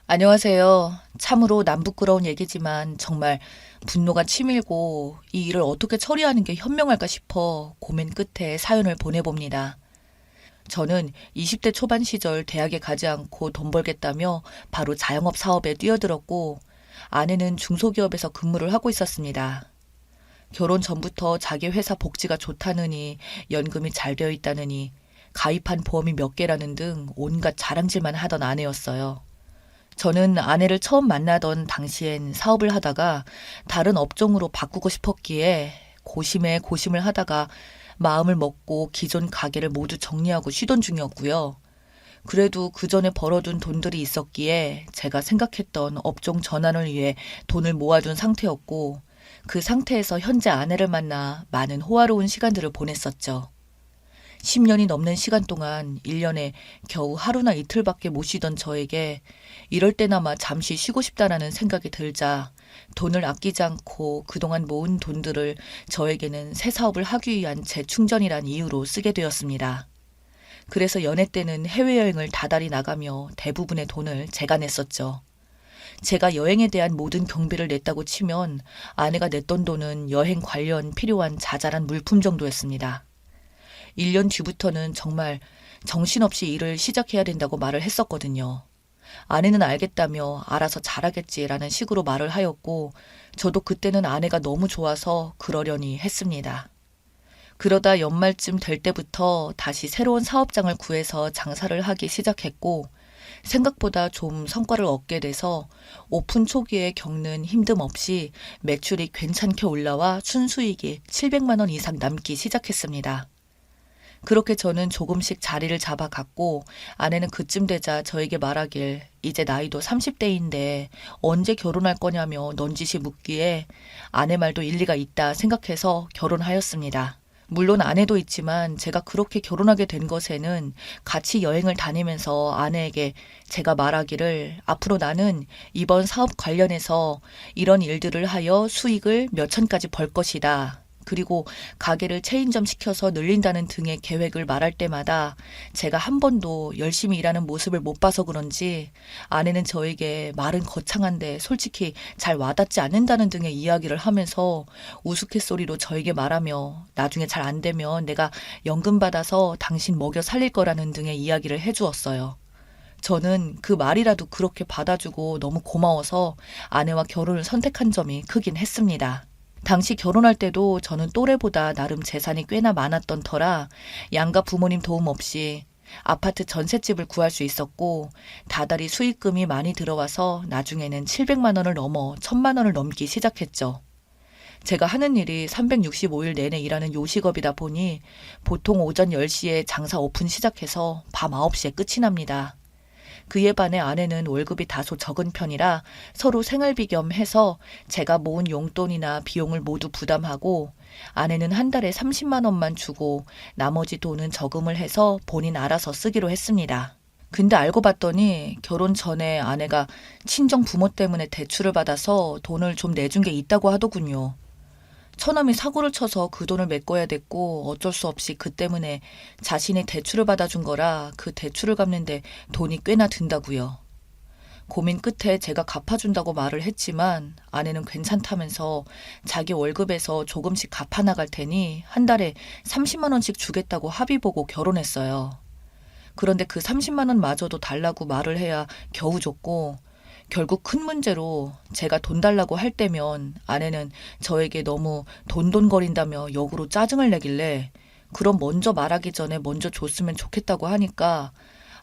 안녕하세요. 참으로 남부끄러운 얘기지만 정말 분노가 치밀고 이 일을 어떻게 처리하는 게 현명할까 싶어 고민 끝에 사연을 보내봅니다. 저는 20대 초반 시절 대학에 가지 않고 돈 벌겠다며 바로 자영업 사업에 뛰어들었고 아내는 중소기업에서 근무를 하고 있었습니다. 결혼 전부터 자기 회사 복지가 좋다느니 연금이 잘 되어 있다느니 가입한 보험이 몇 개라는 등 온갖 자랑질만 하던 아내였어요. 저는 아내를 처음 만나던 당시엔 사업을 하다가 다른 업종으로 바꾸고 싶었기에 고심에 고심을 하다가 마음을 먹고 기존 가게를 모두 정리하고 쉬던 중이었고요. 그래도 그 전에 벌어둔 돈들이 있었기에 제가 생각했던 업종 전환을 위해 돈을 모아둔 상태였고 그 상태에서 현재 아내를 만나 많은 호화로운 시간들을 보냈었죠. 10년이 넘는 시간 동안 1년에 겨우 하루나 이틀밖에 못 쉬던 저에게 이럴 때나마 잠시 쉬고 싶다라는 생각이 들자 돈을 아끼지 않고 그동안 모은 돈들을 저에게는 새 사업을 하기 위한 재충전이란 이유로 쓰게 되었습니다. 그래서 연애 때는 해외여행을 다달이 나가며 대부분의 돈을 제가 냈었죠. 제가 여행에 대한 모든 경비를 냈다고 치면 아내가 냈던 돈은 여행 관련 필요한 자잘한 물품 정도였습니다. 1년 뒤부터는 정말 정신없이 일을 시작해야 된다고 말을 했었거든요. 아내는 알겠다며 알아서 잘하겠지라는 식으로 말을 하였고 저도 그때는 아내가 너무 좋아서 그러려니 했습니다. 그러다 연말쯤 될 때부터 다시 새로운 사업장을 구해서 장사를 하기 시작했고 생각보다 좀 성과를 얻게 돼서 오픈 초기에 겪는 힘듦 없이 매출이 괜찮게 올라와 순수익이 700만 원 이상 남기 시작했습니다. 그렇게 저는 조금씩 자리를 잡아갔고 아내는 그쯤 되자 저에게 말하길 이제 나이도 30대인데 언제 결혼할 거냐며 넌지시 묻기에 아내 말도 일리가 있다 생각해서 결혼하였습니다. 물론 아내도 있지만 제가 그렇게 결혼하게 된 것에는 같이 여행을 다니면서 아내에게 제가 말하기를 앞으로 나는 이번 사업 관련해서 이런 일들을 하여 수익을 몇 천까지 벌 것이다. 그리고 가게를 체인점 시켜서 늘린다는 등의 계획을 말할 때마다 제가 한 번도 열심히 일하는 모습을 못 봐서 그런지 아내는 저에게 말은 거창한데 솔직히 잘 와닿지 않는다는 등의 이야기를 하면서 우스갯소리로 저에게 말하며 나중에 잘 안 되면 내가 연금 받아서 당신 먹여 살릴 거라는 등의 이야기를 해주었어요. 저는 그 말이라도 그렇게 받아주고 너무 고마워서 아내와 결혼을 선택한 점이 크긴 했습니다. 당시 결혼할 때도 저는 또래보다 나름 재산이 꽤나 많았던 터라 양가 부모님 도움 없이 아파트 전셋집을 구할 수 있었고 다달이 수익금이 많이 들어와서 나중에는 700만 원을 넘어 1000만 원을 넘기 시작했죠. 제가 하는 일이 365일 내내 일하는 요식업이다 보니 보통 오전 10시에 장사 오픈 시작해서 밤 9시에 끝이 납니다. 그에 반해 아내는 월급이 다소 적은 편이라 서로 생활비 겸 해서 제가 모은 용돈이나 비용을 모두 부담하고 아내는 한 달에 30만 원만 주고 나머지 돈은 저금을 해서 본인 알아서 쓰기로 했습니다. 근데 알고 봤더니 결혼 전에 아내가 친정 부모 때문에 대출을 받아서 돈을 좀 내준 게 있다고 하더군요. 처남이 사고를 쳐서 그 돈을 메꿔야 됐고 어쩔 수 없이 그 때문에 자신이 대출을 받아준 거라 그 대출을 갚는데 돈이 꽤나 든다고요. 고민 끝에 제가 갚아준다고 말을 했지만 아내는 괜찮다면서 자기 월급에서 조금씩 갚아나갈 테니 한 달에 30만 원씩 주겠다고 합의 보고 결혼했어요. 그런데 그 30만 원마저도 달라고 말을 해야 겨우 줬고 결국 큰 문제로 제가 돈 달라고 할 때면 아내는 저에게 너무 돈돈거린다며 역으로 짜증을 내길래 그럼 먼저 말하기 전에 먼저 줬으면 좋겠다고 하니까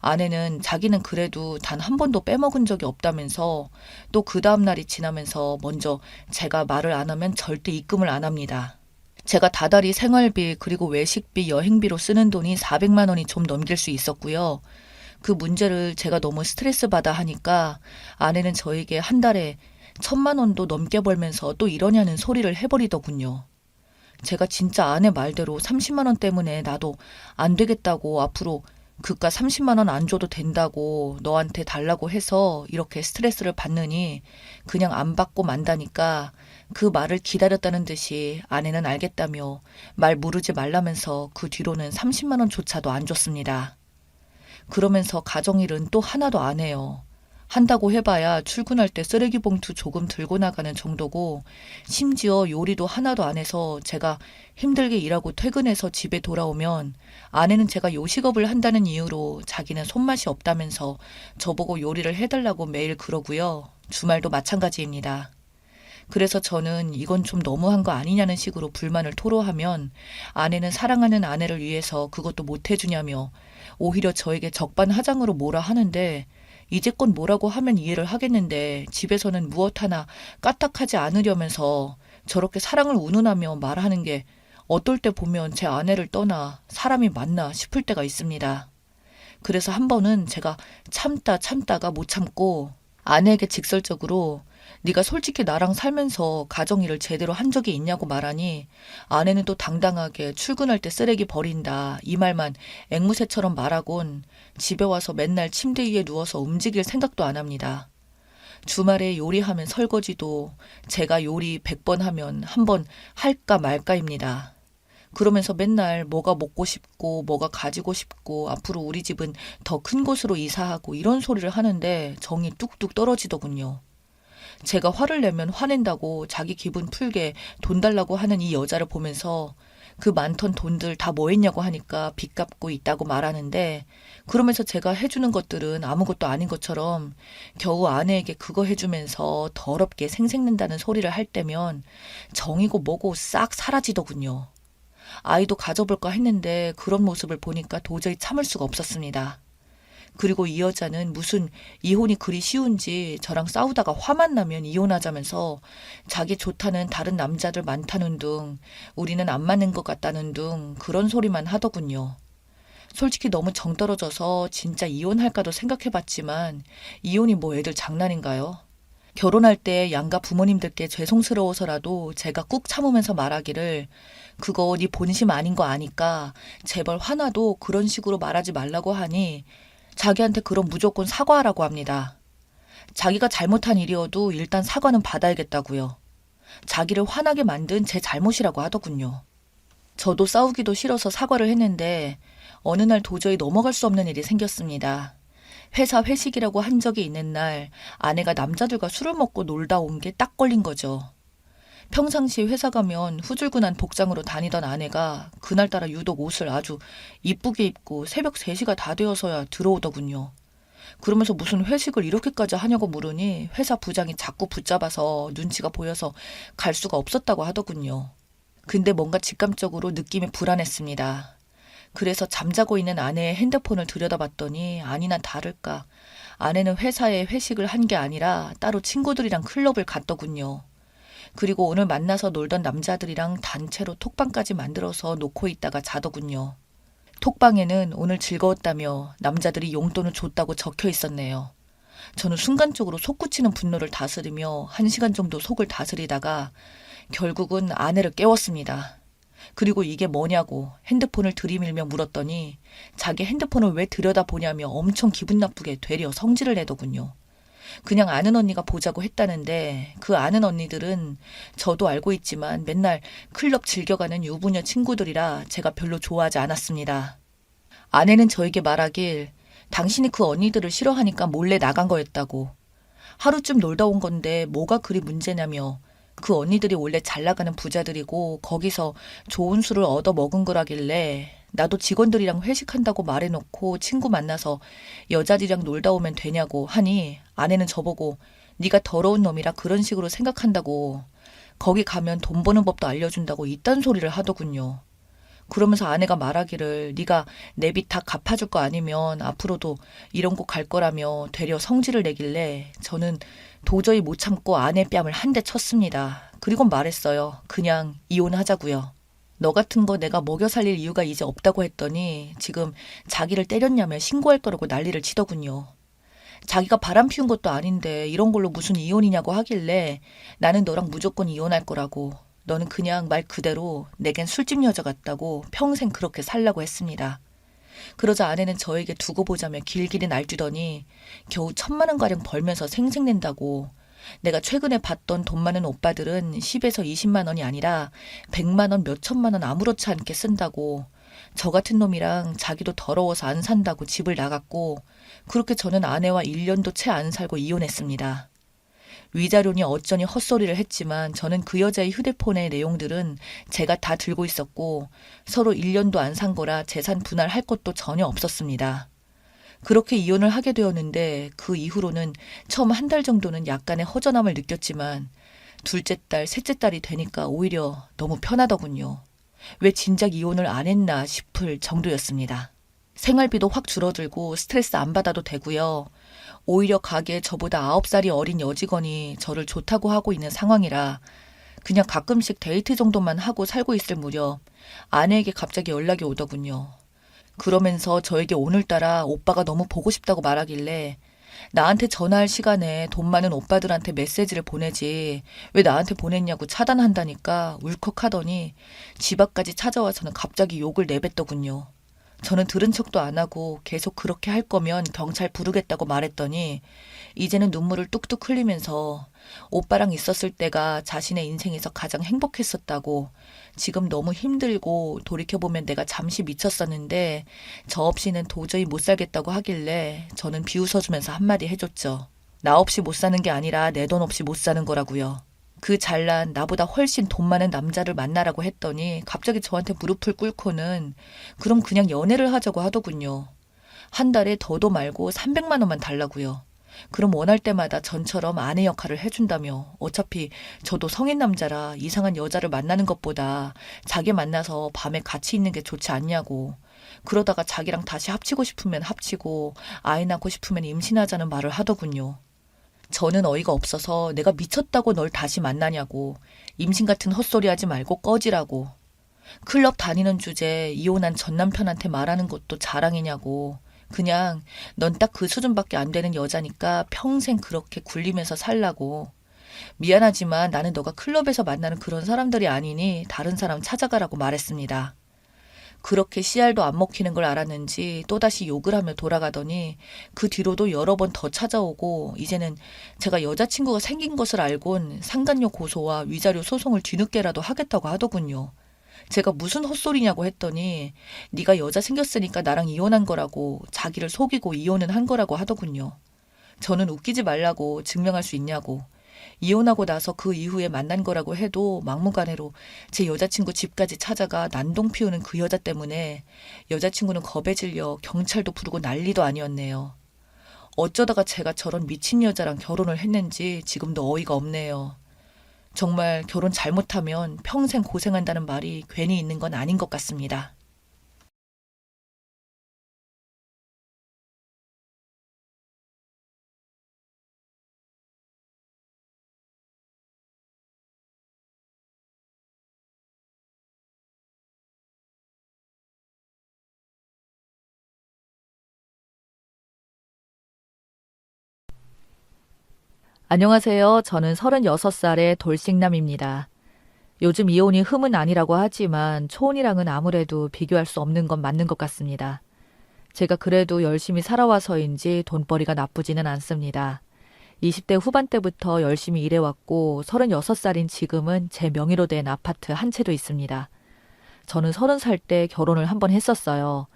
아내는 자기는 그래도 단 한 번도 빼먹은 적이 없다면서 또 그 다음날이 지나면서 먼저 제가 말을 안 하면 절대 입금을 안 합니다. 제가 다달이 생활비 그리고 외식비 여행비로 쓰는 돈이 400만 원이 좀 넘길 수 있었고요. 그 문제를 제가 너무 스트레스 받아 하니까 아내는 저에게 한 달에 1000만 원도 넘게 벌면서 또 이러냐는 소리를 해버리더군요. 제가 진짜 아내 말대로 30만 원 때문에 나도 안 되겠다고 앞으로 그깟 30만 원 안 줘도 된다고 너한테 달라고 해서 이렇게 스트레스를 받느니 그냥 안 받고 만다니까 그 말을 기다렸다는 듯이 아내는 알겠다며 말 무르지 말라면서 그 뒤로는 30만 원조차도 안 줬습니다. 그러면서 가정일은 또 하나도 안 해요. 한다고 해봐야 출근할 때 쓰레기 봉투 조금 들고 나가는 정도고 심지어 요리도 하나도 안 해서 제가 힘들게 일하고 퇴근해서 집에 돌아오면 아내는 제가 요식업을 한다는 이유로 자기는 손맛이 없다면서 저보고 요리를 해달라고 매일 그러고요. 주말도 마찬가지입니다. 그래서 저는 이건 좀 너무한 거 아니냐는 식으로 불만을 토로하면 아내는 사랑하는 아내를 위해서 그것도 못 해주냐며 오히려 저에게 적반하장으로 뭐라 하는데 이제껏 뭐라고 하면 이해를 하겠는데 집에서는 무엇 하나 까딱하지 않으려면서 저렇게 사랑을 운운하며 말하는 게 어떨 때 보면 제 아내를 떠나 사람이 맞나 싶을 때가 있습니다. 그래서 한 번은 제가 참다가 못 참고 아내에게 직설적으로 네가 솔직히 나랑 살면서 가정일을 제대로 한 적이 있냐고 말하니 아내는 또 당당하게 출근할 때 쓰레기 버린다 이 말만 앵무새처럼 말하곤 집에 와서 맨날 침대 위에 누워서 움직일 생각도 안 합니다. 주말에 요리하면 설거지도 제가 요리 100번 하면 한 번 할까 말까입니다. 그러면서 맨날 뭐가 먹고 싶고 뭐가 가지고 싶고 앞으로 우리 집은 더 큰 곳으로 이사하고 이런 소리를 하는데 정이 뚝뚝 떨어지더군요. 제가 화를 내면 화낸다고 자기 기분 풀게 돈 달라고 하는 이 여자를 보면서 그 많던 돈들 다 뭐 했냐고 하니까 빚 갚고 있다고 말하는데 그러면서 제가 해주는 것들은 아무것도 아닌 것처럼 겨우 아내에게 그거 해주면서 더럽게 생색낸다는 소리를 할 때면 정이고 뭐고 싹 사라지더군요. 아이도 가져볼까 했는데 그런 모습을 보니까 도저히 참을 수가 없었습니다. 그리고 이 여자는 무슨 이혼이 그리 쉬운지 저랑 싸우다가 화만 나면 이혼하자면서 자기 좋다는 다른 남자들 많다는 둥 우리는 안 맞는 것 같다는 둥 그런 소리만 하더군요. 솔직히 너무 정 떨어져서 진짜 이혼할까도 생각해봤지만 이혼이 뭐 애들 장난인가요? 결혼할 때 양가 부모님들께 죄송스러워서라도 제가 꾹 참으면서 말하기를 그거 네 본심 아닌 거 아니까 제발 화나도 그런 식으로 말하지 말라고 하니 자기한테 그럼 무조건 사과하라고 합니다. 자기가 잘못한 일이어도 일단 사과는 받아야겠다고요. 자기를 화나게 만든 제 잘못이라고 하더군요. 저도 싸우기도 싫어서 사과를 했는데 어느 날 도저히 넘어갈 수 없는 일이 생겼습니다. 회사 회식이라고 한 적이 있는 날 아내가 남자들과 술을 먹고 놀다 온 게 딱 걸린 거죠. 평상시 회사 가면 후줄근한 복장으로 다니던 아내가 그날따라 유독 옷을 아주 이쁘게 입고 새벽 3시가 다 되어서야 들어오더군요. 그러면서 무슨 회식을 이렇게까지 하냐고 물으니 회사 부장이 자꾸 붙잡아서 눈치가 보여서 갈 수가 없었다고 하더군요. 근데 뭔가 직감적으로 느낌이 불안했습니다. 그래서 잠자고 있는 아내의 핸드폰을 들여다봤더니 아니나 다를까 아내는 회사에 회식을 한 게 아니라 따로 친구들이랑 클럽을 갔더군요. 그리고 오늘 만나서 놀던 남자들이랑 단체로 톡방까지 만들어서 놓고 있다가 자더군요. 톡방에는 오늘 즐거웠다며 남자들이 용돈을 줬다고 적혀 있었네요. 저는 순간적으로 솟구치는 분노를 다스리며 1시간 정도 속을 다스리다가 결국은 아내를 깨웠습니다. 그리고 이게 뭐냐고 핸드폰을 들이밀며 물었더니 자기 핸드폰을 왜 들여다보냐며 엄청 기분 나쁘게 되려 성질을 내더군요. 그냥 아는 언니가 보자고 했다는데 그 아는 언니들은 저도 알고 있지만 맨날 클럽 즐겨가는 유부녀 친구들이라 제가 별로 좋아하지 않았습니다. 아내는 저에게 말하길 당신이 그 언니들을 싫어하니까 몰래 나간 거였다고. 하루쯤 놀다 온 건데 뭐가 그리 문제냐며 그 언니들이 원래 잘 나가는 부자들이고 거기서 좋은 술을 얻어 먹은 거라길래 나도 직원들이랑 회식한다고 말해놓고 친구 만나서 여자들이랑 놀다 오면 되냐고 하니 아내는 저보고 네가 더러운 놈이라 그런 식으로 생각한다고 거기 가면 돈 버는 법도 알려준다고 이딴 소리를 하더군요. 그러면서 아내가 말하기를 네가 내 빚 다 갚아줄 거 아니면 앞으로도 이런 곳 갈 거라며 되려 성질을 내길래 저는 도저히 못 참고 아내 뺨을 한 대 쳤습니다. 그리고 말했어요. 그냥 이혼하자고요. 너 같은 거 내가 먹여 살릴 이유가 이제 없다고 했더니 지금 자기를 때렸냐며 신고할 거라고 난리를 치더군요. 자기가 바람 피운 것도 아닌데 이런 걸로 무슨 이혼이냐고 하길래 나는 너랑 무조건 이혼할 거라고 너는 그냥 말 그대로 내겐 술집 여자 같다고 평생 그렇게 살라고 했습니다. 그러자 아내는 저에게 두고 보자며 길길이 날뛰더니 겨우 1,000만 원가량 벌면서 생색낸다고 내가 최근에 봤던 돈 많은 오빠들은 10에서 20만 원이 아니라 100만 원, 몇천만 원 아무렇지 않게 쓴다고 저 같은 놈이랑 자기도 더러워서 안 산다고 집을 나갔고 그렇게 저는 아내와 1년도 채 안 살고 이혼했습니다. 위자료니 어쩌니 헛소리를 했지만 저는 그 여자의 휴대폰의 내용들은 제가 다 들고 있었고 서로 1년도 안 산 거라 재산 분할할 것도 전혀 없었습니다. 그렇게 이혼을 하게 되었는데 그 이후로는 처음 한 달 정도는 약간의 허전함을 느꼈지만 둘째 딸, 셋째 딸이 되니까 오히려 너무 편하더군요. 왜 진작 이혼을 안 했나 싶을 정도였습니다. 생활비도 확 줄어들고 스트레스 안 받아도 되고요. 오히려 가게에 저보다 9살이 어린 여직원이 저를 좋다고 하고 있는 상황이라 그냥 가끔씩 데이트 정도만 하고 살고 있을 무렵 아내에게 갑자기 연락이 오더군요. 그러면서 저에게 오늘따라 오빠가 너무 보고 싶다고 말하길래 나한테 전화할 시간에 돈 많은 오빠들한테 메시지를 보내지 왜 나한테 보냈냐고 차단한다니까 울컥하더니 집 앞까지 찾아와서는 갑자기 욕을 내뱉더군요. 저는 들은 척도 안 하고 계속 그렇게 할 거면 경찰 부르겠다고 말했더니 이제는 눈물을 뚝뚝 흘리면서 오빠랑 있었을 때가 자신의 인생에서 가장 행복했었다고 지금 너무 힘들고 돌이켜보면 내가 잠시 미쳤었는데 저 없이는 도저히 못 살겠다고 하길래 저는 비웃어주면서 한마디 해줬죠. 나 없이 못 사는 게 아니라 내 돈 없이 못 사는 거라고요. 그 잘난 나보다 훨씬 돈 많은 남자를 만나라고 했더니 갑자기 저한테 무릎을 꿇고는 그럼 그냥 연애를 하자고 하더군요. 한 달에 더도 말고 300만 원만 달라고요. 그럼 원할 때마다 전처럼 아내 역할을 해준다며 어차피 저도 성인 남자라 이상한 여자를 만나는 것보다 자기 만나서 밤에 같이 있는 게 좋지 않냐고. 그러다가 자기랑 다시 합치고 싶으면 합치고 아이 낳고 싶으면 임신하자는 말을 하더군요. 저는 어이가 없어서 내가 미쳤다고 널 다시 만나냐고. 임신 같은 헛소리 하지 말고 꺼지라고. 클럽 다니는 주제에 이혼한 전 남편한테 말하는 것도 자랑이냐고. 그냥 넌 딱 그 수준밖에 안 되는 여자니까 평생 그렇게 굴리면서 살라고. 미안하지만 나는 너가 클럽에서 만나는 그런 사람들이 아니니 다른 사람 찾아가라고 말했습니다. 그렇게 씨알도 안 먹히는 걸 알았는지 또다시 욕을 하며 돌아가더니 그 뒤로도 여러 번 더 찾아오고 이제는 제가 여자친구가 생긴 것을 알곤 상간녀 고소와 위자료 소송을 뒤늦게라도 하겠다고 하더군요. 제가 무슨 헛소리냐고 했더니 네가 여자 생겼으니까 나랑 이혼한 거라고 자기를 속이고 이혼은 한 거라고 하더군요. 저는 웃기지 말라고 증명할 수 있냐고. 이혼하고 나서 그 이후에 만난 거라고 해도 막무가내로 제 여자친구 집까지 찾아가 난동 피우는 그 여자 때문에 여자친구는 겁에 질려 경찰도 부르고 난리도 아니었네요. 어쩌다가 제가 저런 미친 여자랑 결혼을 했는지 지금도 어이가 없네요. 정말 결혼 잘못하면 평생 고생한다는 말이 괜히 있는 건 아닌 것 같습니다. 안녕하세요. 저는 36살의 돌싱남입니다. 요즘 이혼이 흠은 아니라고 하지만 초혼이랑은 아무래도 비교할 수 없는 건 맞는 것 같습니다. 제가 그래도 열심히 살아와서인지 돈벌이가 나쁘지는 않습니다. 20대 후반 때부터 열심히 일해왔고 36살인 지금은 제 명의로 된 아파트 한 채도 있습니다. 저는 30살 때 결혼을 한번 했었어요.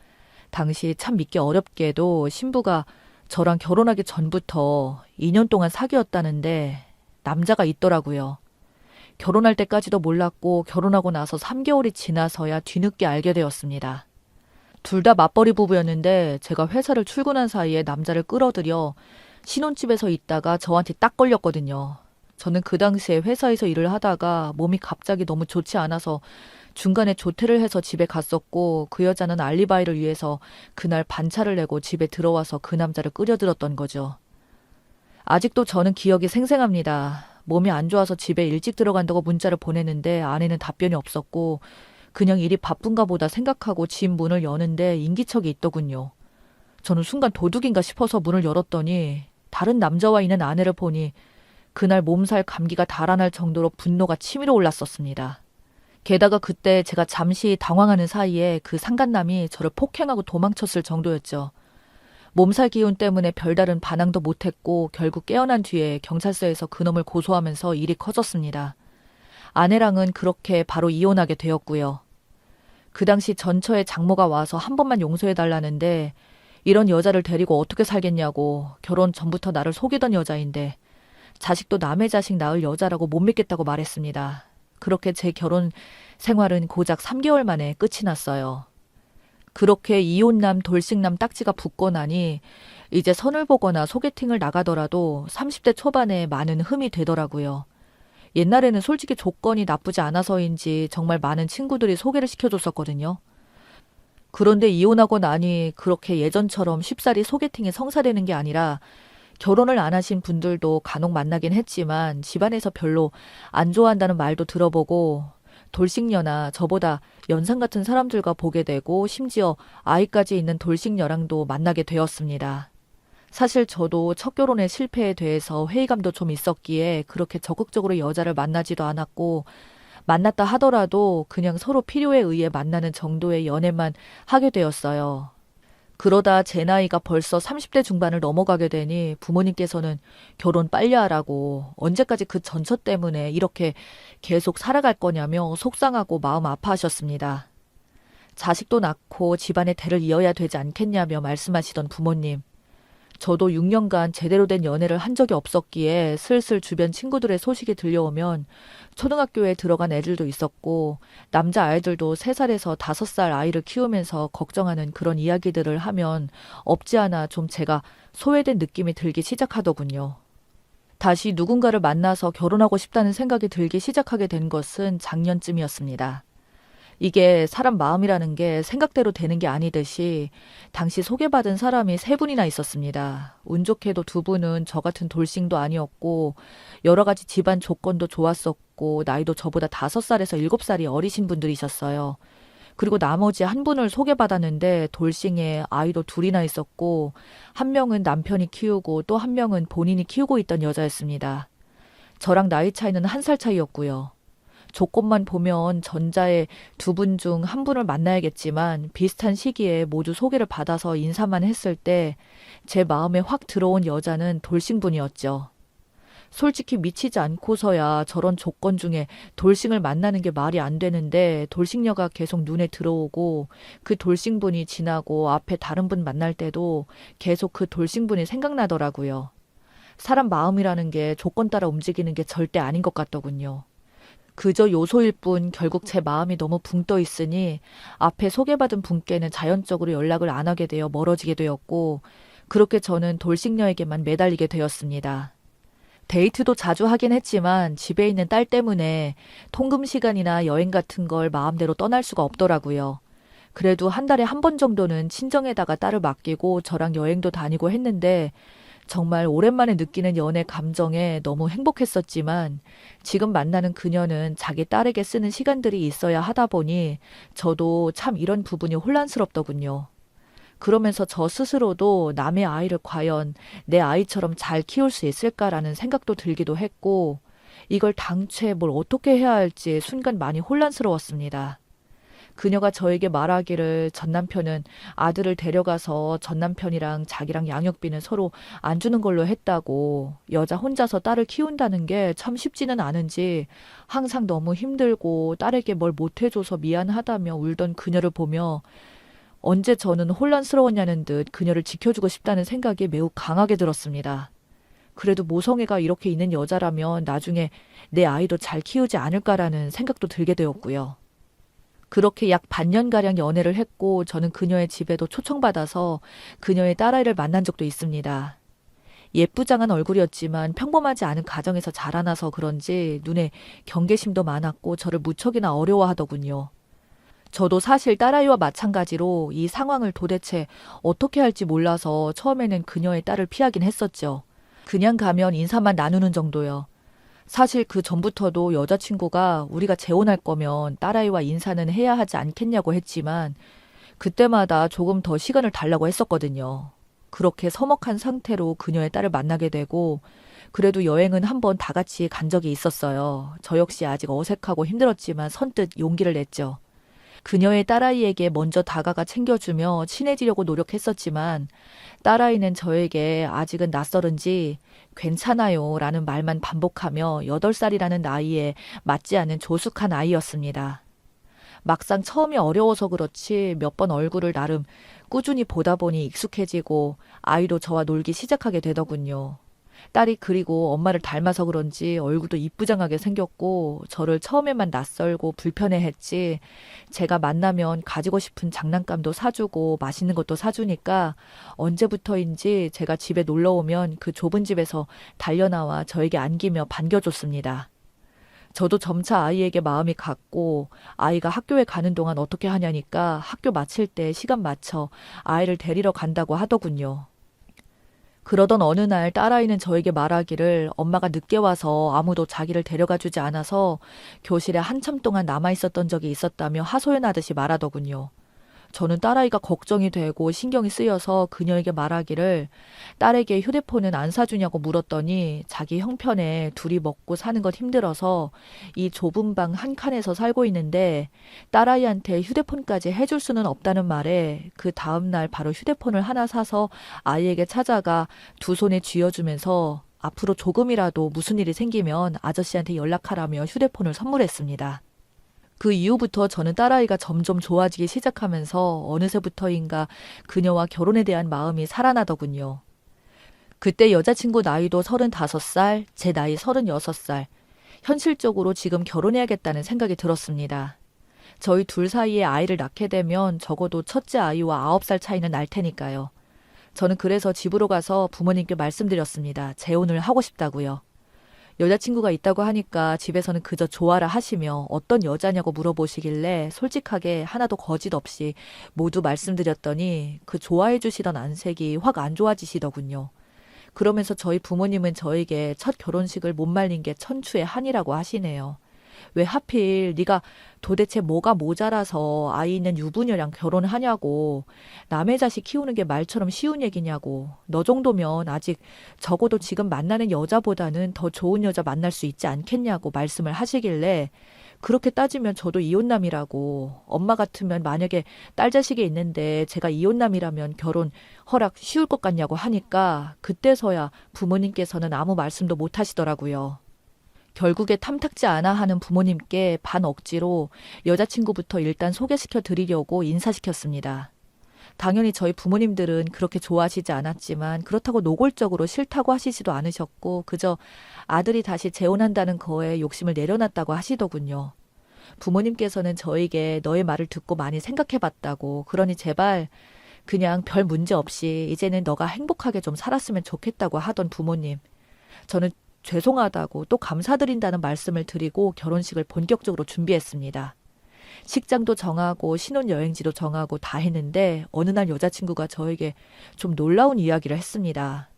당시 참 믿기 어렵게도 신부가 저랑 결혼하기 전부터 2년 동안 사귀었다는데 남자가 있더라고요. 결혼할 때까지도 몰랐고 결혼하고 나서 3개월이 지나서야 뒤늦게 알게 되었습니다. 둘 다 맞벌이 부부였는데 제가 회사를 출근한 사이에 남자를 끌어들여 신혼집에서 있다가 저한테 딱 걸렸거든요. 저는 그 당시에 회사에서 일을 하다가 몸이 갑자기 너무 좋지 않아서 중간에 조퇴를 해서 집에 갔었고 그 여자는 알리바이를 위해서 그날 반차를 내고 집에 들어와서 그 남자를 끌어들였던 거죠. 아직도 저는 기억이 생생합니다. 몸이 안 좋아서 집에 일찍 들어간다고 문자를 보냈는데 아내는 답변이 없었고 그냥 일이 바쁜가 보다 생각하고 집 문을 여는데 인기척이 있더군요. 저는 순간 도둑인가 싶어서 문을 열었더니 다른 남자와 있는 아내를 보니 그날 몸살 감기가 달아날 정도로 분노가 치밀어 올랐었습니다. 게다가 그때 제가 잠시 당황하는 사이에 그 상간남이 저를 폭행하고 도망쳤을 정도였죠. 몸살 기운 때문에 별다른 반항도 못했고 결국 깨어난 뒤에 경찰서에서 그놈을 고소하면서 일이 커졌습니다. 아내랑은 그렇게 바로 이혼하게 되었고요. 그 당시 전처에 장모가 와서 한 번만 용서해달라는데 이런 여자를 데리고 어떻게 살겠냐고 결혼 전부터 나를 속이던 여자인데 자식도 남의 자식 낳을 여자라고 못 믿겠다고 말했습니다. 그렇게 제 결혼 생활은 고작 3개월 만에 끝이 났어요. 그렇게 이혼남 돌싱남 딱지가 붙고 나니 이제 선을 보거나 소개팅을 나가더라도 30대 초반에 많은 흠이 되더라고요. 옛날에는 솔직히 조건이 나쁘지 않아서인지 정말 많은 친구들이 소개를 시켜줬었거든요. 그런데 이혼하고 나니 그렇게 예전처럼 쉽사리 소개팅에 성사되는 게 아니라 결혼을 안 하신 분들도 간혹 만나긴 했지만 집안에서 별로 안 좋아한다는 말도 들어보고 돌싱녀나 저보다 연상 같은 사람들과 보게 되고 심지어 아이까지 있는 돌싱녀랑도 만나게 되었습니다. 사실 저도 첫 결혼의 실패에 대해서 회의감도 좀 있었기에 그렇게 적극적으로 여자를 만나지도 않았고 만났다 하더라도 그냥 서로 필요에 의해 만나는 정도의 연애만 하게 되었어요. 그러다 제 나이가 벌써 30대 중반을 넘어가게 되니 부모님께서는 결혼 빨리 하라고 언제까지 그 전처 때문에 이렇게 계속 살아갈 거냐며 속상하고 마음 아파하셨습니다. 자식도 낳고 집안의 대를 이어야 되지 않겠냐며 말씀하시던 부모님. 저도 6년간 제대로 된 연애를 한 적이 없었기에 슬슬 주변 친구들의 소식이 들려오면 초등학교에 들어간 애들도 있었고 남자 아이들도 3살에서 5살 아이를 키우면서 걱정하는 그런 이야기들을 하면 없지 않아 좀 제가 소외된 느낌이 들기 시작하더군요. 다시 누군가를 만나서 결혼하고 싶다는 생각이 들기 시작하게 된 것은 작년쯤이었습니다. 이게 사람 마음이라는 게 생각대로 되는 게 아니듯이 당시 소개받은 사람이 3분이나 있었습니다. 운 좋게도 2분은 저 같은 돌싱도 아니었고 여러 가지 집안 조건도 좋았었고 나이도 저보다 5살에서 7살이 어리신 분들이셨어요. 그리고 나머지 1분을 소개받았는데 돌싱에 아이도 2이나 있었고 1명은 남편이 키우고 또 1명은 본인이 키우고 있던 여자였습니다. 저랑 나이 차이는 1살 차이였고요. 조건만 보면 전자의 2분 중 1분을 만나야겠지만 비슷한 시기에 모두 소개를 받아서 인사만 했을 때 제 마음에 확 들어온 여자는 돌싱분이었죠. 솔직히 미치지 않고서야 저런 조건 중에 돌싱을 만나는 게 말이 안 되는데 돌싱녀가 계속 눈에 들어오고 그 돌싱분이 지나고 앞에 다른 분 만날 때도 계속 그 돌싱분이 생각나더라고요. 사람 마음이라는 게 조건 따라 움직이는 게 절대 아닌 것 같더군요. 그저 요소일 뿐 결국 제 마음이 너무 붕 떠 있으니 앞에 소개받은 분께는 자연적으로 연락을 안 하게 되어 멀어지게 되었고 그렇게 저는 돌싱녀에게만 매달리게 되었습니다. 데이트도 자주 하긴 했지만 집에 있는 딸 때문에 통금 시간이나 여행 같은 걸 마음대로 떠날 수가 없더라고요. 그래도 한 달에 1번 정도는 친정에다가 딸을 맡기고 저랑 여행도 다니고 했는데 정말 오랜만에 느끼는 연애 감정에 너무 행복했었지만 지금 만나는 그녀는 자기 딸에게 쓰는 시간들이 있어야 하다 보니 저도 참 이런 부분이 혼란스럽더군요. 그러면서 저 스스로도 남의 아이를 과연 내 아이처럼 잘 키울 수 있을까라는 생각도 들기도 했고 이걸 당최 뭘 어떻게 해야 할지 순간 많이 혼란스러웠습니다. 그녀가 저에게 말하기를 전 남편은 아들을 데려가서 전 남편이랑 자기랑 양육비는 서로 안 주는 걸로 했다고 여자 혼자서 딸을 키운다는 게 참 쉽지는 않은지 항상 너무 힘들고 딸에게 뭘 못해줘서 미안하다며 울던 그녀를 보며 언제 저는 혼란스러웠냐는 듯 그녀를 지켜주고 싶다는 생각이 매우 강하게 들었습니다. 그래도 모성애가 이렇게 있는 여자라면 나중에 내 아이도 잘 키우지 않을까라는 생각도 들게 되었고요. 그렇게 약 반년가량 연애를 했고 저는 그녀의 집에도 초청받아서 그녀의 딸아이를 만난 적도 있습니다. 예쁘장한 얼굴이었지만 평범하지 않은 가정에서 자라나서 그런지 눈에 경계심도 많았고 저를 무척이나 어려워하더군요. 저도 사실 딸아이와 마찬가지로 이 상황을 도대체 어떻게 할지 몰라서 처음에는 그녀의 딸을 피하긴 했었죠. 그냥 가면 인사만 나누는 정도요. 사실 그 전부터도 여자친구가 우리가 재혼할 거면 딸아이와 인사는 해야 하지 않겠냐고 했지만 그때마다 조금 더 시간을 달라고 했었거든요. 그렇게 서먹한 상태로 그녀의 딸을 만나게 되고 그래도 여행은 한번 다 같이 간 적이 있었어요. 저 역시 아직 어색하고 힘들었지만 선뜻 용기를 냈죠. 그녀의 딸아이에게 먼저 다가가 챙겨주며 친해지려고 노력했었지만 딸아이는 저에게 아직은 낯설은지 괜찮아요 라는 말만 반복하며 8살이라는 나이에 맞지 않은 조숙한 아이였습니다. 막상 처음이 어려워서 그렇지 몇 번 얼굴을 나름 꾸준히 보다 보니 익숙해지고 아이도 저와 놀기 시작하게 되더군요. 딸이 그리고 엄마를 닮아서 그런지 얼굴도 이쁘장하게 생겼고 저를 처음에만 낯설고 불편해했지 제가 만나면 가지고 싶은 장난감도 사주고 맛있는 것도 사주니까 언제부터인지 제가 집에 놀러 오면 그 좁은 집에서 달려나와 저에게 안기며 반겨줬습니다. 저도 점차 아이에게 마음이 갔고 아이가 학교에 가는 동안 어떻게 하냐니까 학교 마칠 때 시간 맞춰 아이를 데리러 간다고 하더군요. 그러던 어느 날 딸아이는 저에게 말하기를 엄마가 늦게 와서 아무도 자기를 데려가 주지 않아서 교실에 한참 동안 남아 있었던 적이 있었다며 하소연하듯이 말하더군요. 저는 딸아이가 걱정이 되고 신경이 쓰여서 그녀에게 말하기를 딸에게 휴대폰은 안 사주냐고 물었더니 자기 형편에 둘이 먹고 사는 것 힘들어서 이 좁은 방 한 칸에서 살고 있는데 딸아이한테 휴대폰까지 해줄 수는 없다는 말에 그 다음날 바로 휴대폰을 하나 사서 아이에게 찾아가 두 손에 쥐어주면서 앞으로 조금이라도 무슨 일이 생기면 아저씨한테 연락하라며 휴대폰을 선물했습니다. 그 이후부터 저는 딸아이가 점점 좋아지기 시작하면서 어느새부터인가 그녀와 결혼에 대한 마음이 살아나더군요. 그때 여자친구 나이도 35살, 제 나이 36살. 현실적으로 지금 결혼해야겠다는 생각이 들었습니다. 저희 둘 사이에 아이를 낳게 되면 적어도 첫째 아이와 9살 차이는 날 테니까요. 저는 그래서 집으로 가서 부모님께 말씀드렸습니다. 재혼을 하고 싶다고요. 여자친구가 있다고 하니까 집에서는 그저 좋아라 하시며 어떤 여자냐고 물어보시길래 솔직하게 하나도 거짓 없이 모두 말씀드렸더니 그 좋아해 주시던 안색이 확 안 좋아지시더군요. 그러면서 저희 부모님은 저에게 첫 결혼식을 못 말린 게 천추의 한이라고 하시네요. 왜 하필 네가 도대체 뭐가 모자라서 아이 있는 유부녀랑 결혼하냐고. 남의 자식 키우는 게 말처럼 쉬운 얘기냐고. 너 정도면 아직 적어도 지금 만나는 여자보다는 더 좋은 여자 만날 수 있지 않겠냐고 말씀을 하시길래 그렇게 따지면 저도 이혼남이라고. 엄마 같으면 만약에 딸 자식이 있는데 제가 이혼남이라면 결혼 허락 쉬울 것 같냐고 하니까 그때서야 부모님께서는 아무 말씀도 못 하시더라고요. 결국에 탐탁지 않아 하는 부모님께 반 억지로 여자친구부터 일단 소개시켜 드리려고 인사시켰습니다. 당연히 저희 부모님들은 그렇게 좋아하시지 않았지만 그렇다고 노골적으로 싫다고 하시지도 않으셨고 그저 아들이 다시 재혼한다는 거에 욕심을 내려놨다고 하시더군요. 부모님께서는 저에게 너의 말을 듣고 많이 생각해봤다고 그러니 제발 그냥 별 문제 없이 이제는 너가 행복하게 좀 살았으면 좋겠다고 하던 부모님. 저는 죄송하다고 또 감사드린다는 말씀을 드리고 결혼식을 본격적으로 준비했습니다. 식장도 정하고 신혼여행지도 정하고 다 했는데 어느 날 여자친구가 저에게 좀 놀라운 이야기를 했습니다.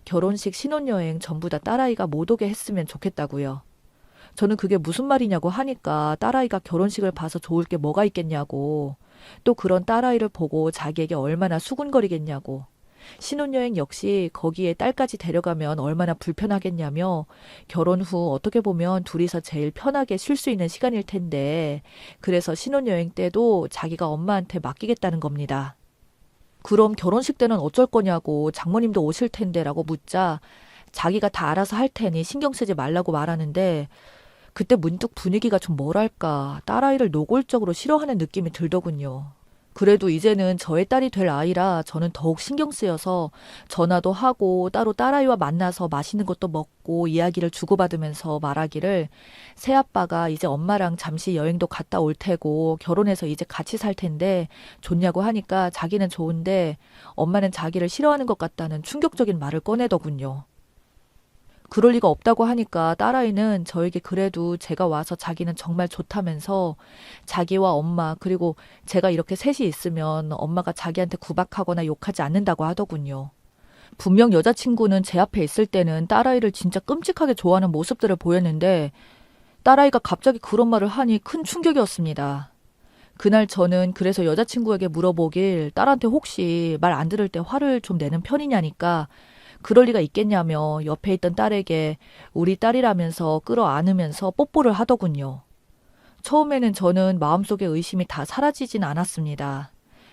결혼식 신혼여행 전부 다 딸아이가 못 오게 했으면 좋겠다고요. 저는 그게 무슨 말이냐고 하니까 딸아이가 결혼식을 봐서 좋을 게 뭐가 있겠냐고 또 그런 딸아이를 보고 자기에게 얼마나 수군거리겠냐고 신혼여행 역시 거기에 딸까지 데려가면 얼마나 불편하겠냐며 결혼 후 어떻게 보면 둘이서 제일 편하게 쉴 수 있는 시간일 텐데 그래서 신혼여행 때도 자기가 엄마한테 맡기겠다는 겁니다. 그럼 결혼식 때는 어쩔 거냐고 장모님도 오실 텐데 라고 묻자 자기가 다 알아서 할 테니 신경 쓰지 말라고 말하는데 그때 문득 분위기가 좀 뭐랄까 딸아이를 노골적으로 싫어하는 느낌이 들더군요. 그래도 이제는 저의 딸이 될 아이라 저는 더욱 신경 쓰여서 전화도 하고 따로 딸아이와 만나서 맛있는 것도 먹고 이야기를 주고받으면서 말하기를 새아빠가 이제 엄마랑 잠시 여행도 갔다 올 테고 결혼해서 이제 같이 살 텐데 좋냐고 하니까 자기는 좋은데 엄마는 자기를 싫어하는 것 같다는 충격적인 말을 꺼내더군요. 그럴 리가 없다고 하니까 딸아이는 저에게 그래도 제가 와서 자기는 정말 좋다면서 자기와 엄마 그리고 제가 이렇게 셋이 있으면 엄마가 자기한테 구박하거나 욕하지 않는다고 하더군요. 분명 여자친구는 제 앞에 있을 때는 딸아이를 진짜 끔찍하게 좋아하는 모습들을 보였는데 딸아이가 갑자기 그런 말을 하니 큰 충격이었습니다. 그날 저는 그래서 여자친구에게 물어보길 딸한테 혹시 말 안 들을 때 화를 좀 내는 편이냐니까 그럴 리가 있겠냐며 옆에 있던 딸에게 우리 딸이라면서 끌어안으면서 뽀뽀를 하더군요. 처음에는 저는 마음속의 의심이 다 사라지진 않았습니다.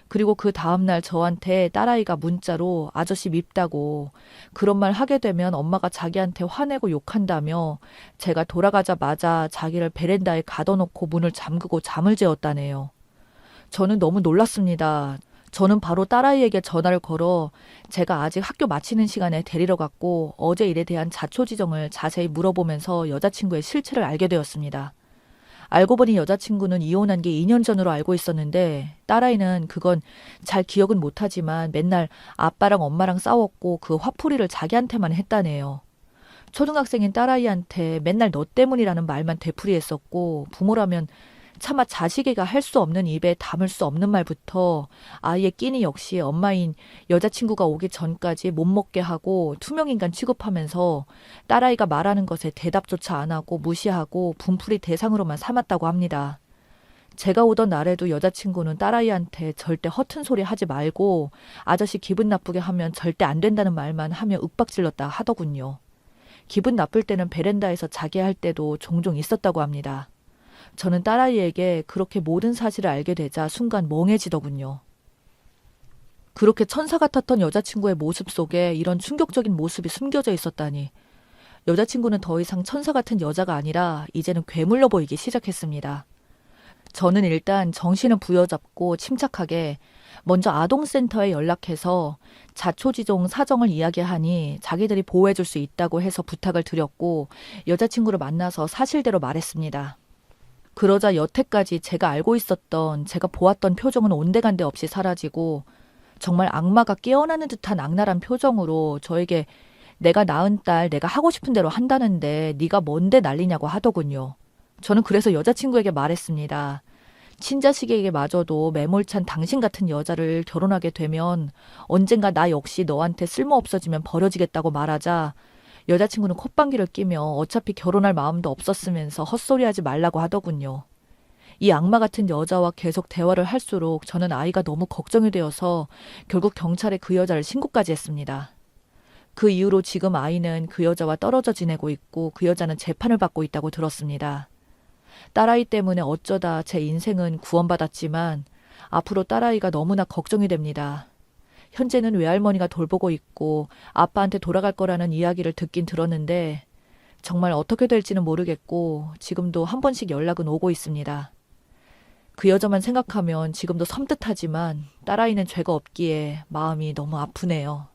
그리고 그 다음날 저한테 딸아이가 문자로 아저씨 밉다고 그런 말 하게 되면 엄마가 자기한테 화내고 욕한다며 제가 돌아가자마자 자기를 베란다에 가둬놓고 문을 잠그고 잠을 재웠다네요. 저는 너무 놀랐습니다. 저는 바로 딸아이에게 전화를 걸어 제가 아직 학교 마치는 시간에 데리러 갔고 어제 일에 대한 자초지정을 자세히 물어보면서 여자친구의 실체를 알게 되었습니다. 알고 보니 여자친구는 이혼한 게 2년 전으로 알고 있었는데 딸아이는 그건 잘 기억은 못하지만 맨날 아빠랑 엄마랑 싸웠고 그 화풀이를 자기한테만 했다네요. 초등학생인 딸아이한테 맨날 너 때문이라는 말만 되풀이했었고 부모라면 차마 자식에게 할 수 없는 입에 담을 수 없는 말부터 아이의 끼니 역시 엄마인 여자친구가 오기 전까지 못 먹게 하고 투명인간 취급하면서 딸아이가 말하는 것에 대답조차 안 하고 무시하고 분풀이 대상으로만 삼았다고 합니다. 제가 오던 날에도 여자친구는 딸아이한테 절대 허튼 소리 하지 말고 아저씨 기분 나쁘게 하면 절대 안 된다는 말만 하며 윽박질렀다 하더군요. 기분 나쁠 때는 베란다에서 자게 할 때도 종종 있었다고 합니다. 저는 딸아이에게 그렇게 모든 사실을 알게 되자 순간 멍해지더군요. 그렇게 천사 같았던 여자친구의 모습 속에 이런 충격적인 모습이 숨겨져 있었다니. 여자친구는 더 이상 천사 같은 여자가 아니라 이제는 괴물로 보이기 시작했습니다. 저는 일단 정신을 부여잡고 침착하게 먼저 아동센터에 연락해서 자초지종 사정을 이야기하니 자기들이 보호해줄 수 있다고 해서 부탁을 드렸고 여자친구를 만나서 사실대로 말했습니다. 그러자 여태까지 제가 알고 있었던, 제가 보았던 표정은 온데간데 없이 사라지고 정말 악마가 깨어나는 듯한 악랄한 표정으로 저에게 내가 낳은 딸 내가 하고 싶은 대로 한다는데 네가 뭔데 난리냐고 하더군요. 저는 그래서 여자친구에게 말했습니다. 친자식에게 마저도 매몰찬 당신 같은 여자를 결혼하게 되면 언젠가 나 역시 너한테 쓸모없어지면 버려지겠다고 말하자 여자친구는 콧방귀를 끼며 어차피 결혼할 마음도 없었으면서 헛소리하지 말라고 하더군요. 이 악마 같은 여자와 계속 대화를 할수록 저는 아이가 너무 걱정이 되어서 결국 경찰에 그 여자를 신고까지 했습니다. 그 이후로 지금 아이는 그 여자와 떨어져 지내고 있고 그 여자는 재판을 받고 있다고 들었습니다. 딸아이 때문에 어쩌다 제 인생은 구원받았지만 앞으로 딸아이가 너무나 걱정이 됩니다. 현재는 외할머니가 돌보고 있고 아빠한테 돌아갈 거라는 이야기를 듣긴 들었는데 정말 어떻게 될지는 모르겠고 지금도 한 번씩 연락은 오고 있습니다. 그 여자만 생각하면 지금도 섬뜩하지만 딸아이는 죄가 없기에 마음이 너무 아프네요.